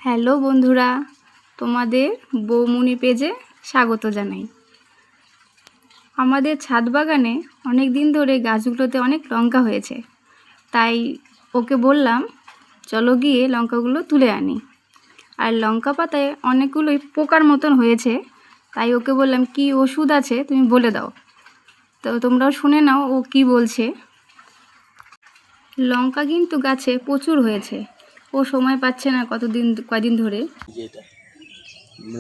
Hello বন্ধুরা, তোমাদের বৌমুনি পেজে স্বাগত জানাই। আমাদের ছাদ বাগানে অনেক দিন ধরে গাছগুলোতে অনেক লঙ্কা হয়েছে, তাই ওকে বললাম চলো গিয়ে লঙ্কাগুলো তুলে আনি। আর লঙ্কা পাতায় অনেকগুলোই পোকার মতন হয়েছে, তাই ওকে বললাম কি ওষুধ আছে তুমি বলে দাও। তো তোমরাও শুনে নাও ও কি বলছে। লঙ্কা কিন্তু গাছে প্রচুর হয়েছে, ও সময় পাচ্ছে না কয়দিন ধরে।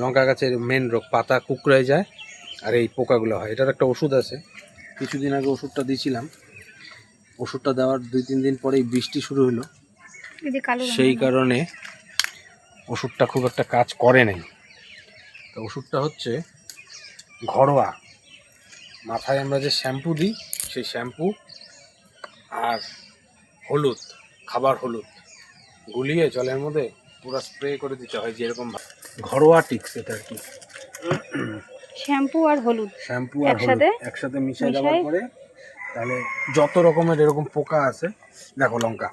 লঙ্কা গাছের মেন রোগ পাতা কুকড়ে যায় আর এই পোকাগুলো হয়। এটার একটা ওষুধ আছে, কিছুদিন আগে ওষুধটা দিয়েছিলাম। ওষুধটা দেওয়ার 2-3 দিন পরেই বৃষ্টি শুরু হলো, সেই কারণে ওষুধটা খুব একটা কাজ করে নাই। তো ওষুধটা হচ্ছে ঘরোয়া, মাথায় আমরা যে শ্যাম্পু দিই সেই শ্যাম্পু আর হলুদ, খাবার হলুদ গুলিয়ে জলের মধ্যে পুরো স্প্রে করে দিতে হয়, যেরকম ঘরোয়া টিক্স এটা আর কি। শ্যাম্পু আর হলুদ একসাথে মিশিয়ে দেওয়ার পরে তাহলে যত রকমের এরকম পোকা আছে, দেখো লঙ্কা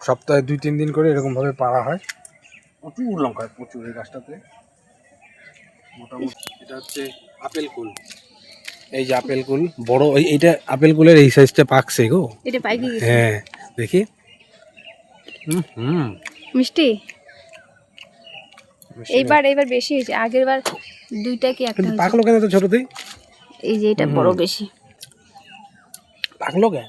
সপ্তাহে 2-3 দিন করে এরকমভাবে পাড়া হয়। প্রচুর লঙ্কা, প্রচুর। এই গাছটাতে মোটামুটি এটা হচ্ছে আপেল কুল। এই যে আপেল কুল বড়, এইটা আপেল কুলের এই সাইজটা পাকছে গো। এটা পাইকে গেছে। হ্যাঁ দেখি, মিষ্টি। এইবার বেশি হয়েছে, আগের বার দুইটা কি একটা হয়েছে। পাকলো কেন তো ছোটতেই? এই যে এটা বড় বেশি পাকলো কেন?